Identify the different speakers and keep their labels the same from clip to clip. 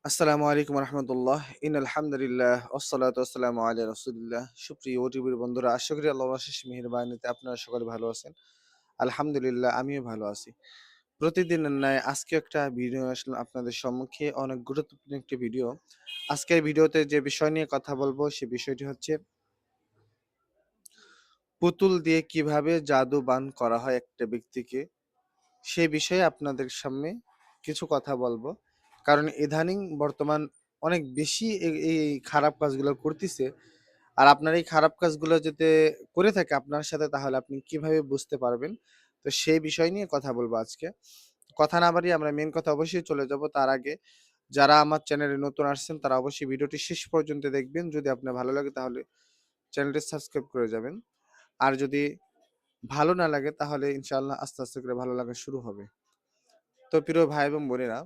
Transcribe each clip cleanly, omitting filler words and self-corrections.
Speaker 1: আসসালামু আলাইকুম রহমতুল্লাহ আলহামদুলিল্লাহ ওসসালাতু ওয়াসসালামু আলা রাসূলিল্লাহ। সুপ্রিয় ওটিভির বন্ধুরা, আশা করি আল্লাহর অশেষ মেহেরবানিতে আপনারা সকলে ভালো আছেন। আলহামদুলিল্লাহ, আমিও ভালো আছি। প্রতিদিনের ন্যায় আজকে একটা ভিডিও আসলাম আপনাদের সম্মুখে, অনেক গুরুত্বপূর্ণ একটি ভিডিও। আজকের ভিডিওতে যে বিষয় নিয়ে কথা বলবো সে বিষয়টি হচ্ছে পুতুল দিয়ে কিভাবে জাদু বান করা হয় একটা ব্যক্তিকে। সে বিষয়ে আপনাদের সামনে কিছু কথা বলবো। কারণ ইদানিং বর্তমান অনেক বেশি এই খারাপ কাজগুলো করতেছে। আর আপনার এই খারাপ কাজগুলো যাতে করে থাকে আপনার সাথে, তাহলে আপনি কিভাবে বুঝতে পারবেন? তো সেই বিষয় নিয়ে কথা বলবো আজকে। কথা না বাড়িয়ে আমরা মেইন কথা অবশ্যই চলে যাব। তার আগে যারা আমার চ্যানেলে নতুন আসছেন তারা অবশ্যই ভিডিওটি শেষ পর্যন্ত দেখবেন। যদি আপনার ভালো লাগে তাহলে চ্যানেলটি সাবস্ক্রাইব করে যাবেন। আর যদি ভালো না লাগে তাহলে ইনশাআল্লাহ আস্তে, আস্তে করে ভালো লাগা শুরু হবে। তো প্রিয় ভাই এবং বোনেরা,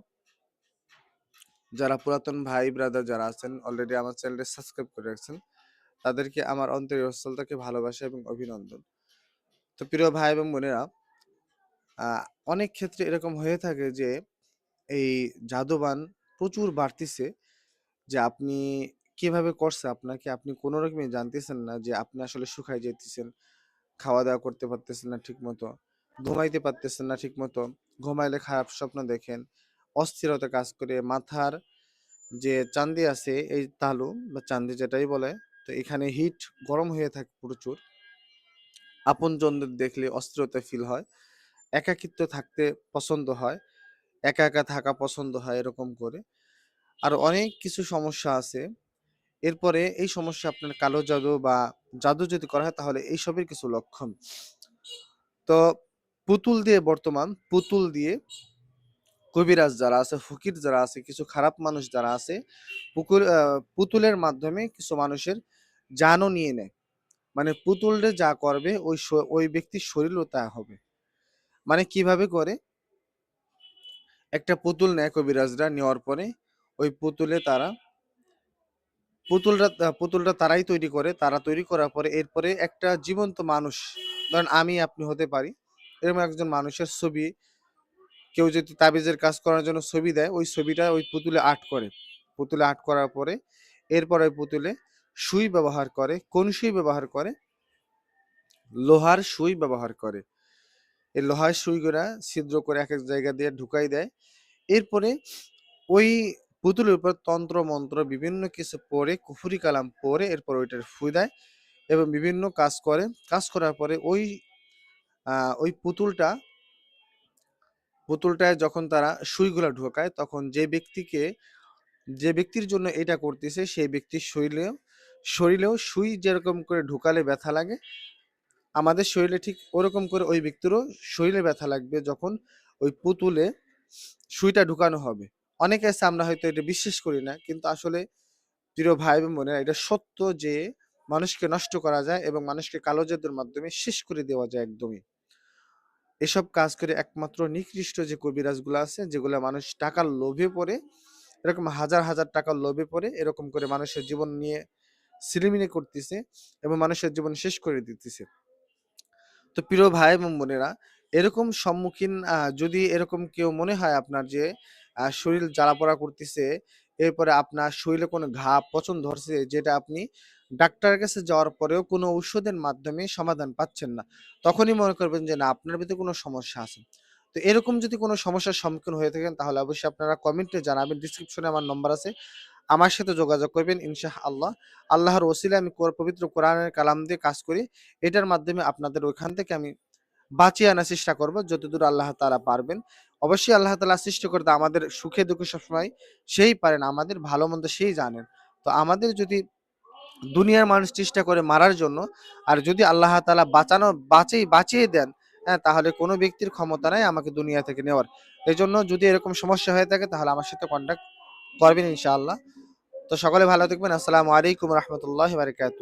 Speaker 1: যারা পুরাতন ভাই ব্রাদার যারা আছেন অলরেডি আমার চ্যানেলটি সাবস্ক্রাইব করে রাখছেন, তাদেরকে আমার অন্তরের স্থল থেকে ভালোবাসা এবং অভিনন্দন। তো প্রিয় ভাই এবং বোনেরা, আ অনেক ক্ষেত্রে এরকম হয়ে থাকে যে এই জাদুবান প্রচুর বাড়তিছে, যে আপনি কিভাবে করছে আপনাকে আপনি কোন রকমই জানতেছেন না, যে আপনি আসলে শুকায় যাইতেছেন, খাওয়া-দাওয়া করতে পারতেছেন না ঠিকমতো, ঘুমাইতে পারতেছেন না ঠিকমতো, ঘুমাইলে খারাপ স্বপ্ন দেখেন, অস্থিরতা কাজ করে, মাথার যে চান্দি আছে এই তালু বা চান্দি যেটাই বলে, তো এখানে হিট গরম হয়ে থাকে প্রচুর। আপনজনদের দেখলে অস্থিরতা ফিল হয়, একাকিত্ব থাকতে পছন্দ হয়, একা একা থাকা পছন্দ হয় এরকম করে। আর অনেক কিছু সমস্যা আছে। এরপরে এই সমস্যা আপনার কালো জাদু বা জাদু যদি করা হয় তাহলে এইসবের কিছু লক্ষণ। তো পুতুল দিয়ে কবিরাজ যারা আছে, ফকির যারা আছে, কিছু খারাপ মানুষ যারা আছে, পুতুলের মাধ্যমে কিছু মানুষের জানও নিয়ে নেয়। মানে পুতুলরে যা করবে ওই ব্যক্তির শরীরও তা হবে। মানে কিভাবে করে? একটা পুতুল নেয় কবিরাজরা, নেওয়ার পরে ওই পুতুলটা তারাই তৈরি করে। তারা তৈরি করার পরে এরপরে একটা জীবন্ত মানুষ, ধরেন আমি আপনি হতে পারি, এরকম একজন মানুষের ছবি কেউ যদি তাবিজের কাজ করার জন্য ছবি দেয়, ওই ছবিটা ওই পুতুলে আর্ট করে। পুতুলে আর্ট করার পরে এরপর ওই পুতুলে সুই ব্যবহার করে। কোন সুই ব্যবহার করে? লোহার সুই ব্যবহার করে। এই লোহার সুইগুলা ছিদ্র করে এক এক জায়গা দিয়ে ঢুকাই দেয়। এরপরে ওই পুতুলের উপর তন্ত্র মন্ত্র বিভিন্ন কিছু পড়ে, কুফরি কালাম পড়ে, এরপর ওইটার ফু দেয় এবং বিভিন্ন কাজ করে। কাজ করার পরে ওই পুতুলটায় যখন তারা সুইগুলা ঢোকায়, তখন যে ব্যক্তির জন্য এটা করতেছে সেই ব্যক্তির শরীরেও সুই যেরকম করে ঢুকালে ব্যথা লাগে, আমাদের শরীরে ঠিক ওরকম করে ওই ব্যক্তিরও শরীরে ব্যথা লাগবে যখন ওই পুতুলে সুইটা ঢুকানো হবে। অনেকে আছে আমরা হয়তো এটা বিশ্বাস করি না, কিন্তু আসলে প্রিয় ভাই এবং বোনেরা, এটা সত্য যে মানুষকে নষ্ট করা যায় এবং মানুষকে কালো জাদুর মাধ্যমে শেষ করে দেওয়া যায় একদমই। এসব কাজ করে একমাত্র নিকৃষ্ট যে কবিরাজগুলো আছে, যেগুলো মানুষ টাকার লোভে পড়ে, এরকম হাজার হাজার টাকার লোভে পড়ে এরকম করে মানুষের জীবন নিয়ে ছিনিমিনি করতেছে এবং মানুষের জীবন শেষ করে দিতেছে। তো প্রিয় ভাই এবং বোনেরা, এরকম সম্মুখীন যদি এরকম কেউ মনে হয় আপনার যে শরীর জ্বালাপোড়া করতেছে, এরপরে আপনার শরীরে কোনো ঘা পচন ধরছে, যেটা আপনি ডাক্তারের কাছে যাওয়ার পরেও কোনো ঔষধের মাধ্যমে সমাধান পাচ্ছেন না, তখনই মনে করবেন যে না, আপনার ভিতরে কোনো সমস্যা আছে। তো এরকম যদি কোনো সমস্যার সম্মুখীন হয়ে থাকেন তাহলে অবশ্যই আপনারা কমেন্টে জানাবেন। ডিসক্রিপশনে আমার নম্বর আছে, আমার সাথে যোগাযোগ করবেন ইনশাআল্লাহ। আল্লাহর ওসিলায় আমি পবিত্র কোরআনের কালাম দিয়ে কাজ করি। এটার মাধ্যমে আপনাদের ওইখান থেকে আমি বাঁচিয়ে আনার চেষ্টা করব যতদূর আল্লাহ তাআলা পারবেন। অবশ্যই আল্লাহ তাআলা সৃষ্টিকর্তা, আমাদের সুখে দুঃখে সবসময় সেই পারেন, আমাদের ভালো মন্দ সেই জানেন। তো আমাদের যদি দুনিয়ার মানুষ চেষ্টা করে মারার জন্য, আর যদি আল্লাহ তাআলা বাঁচিয়ে দেন, হ্যাঁ, তাহলে কোনো ব্যক্তির ক্ষমতা নাই আমাকে দুনিয়া থেকে নেওয়ার। এজন্য যদি এরকম সমস্যা হয়ে থাকে তাহলে আমার সাথে কন্টাক্ট করবেন ইনশাআল্লাহ। তো সকলে ভালো থাকবেন। আসসালামু আলাইকুম রহমতুল্লাহ বারকাতুহ।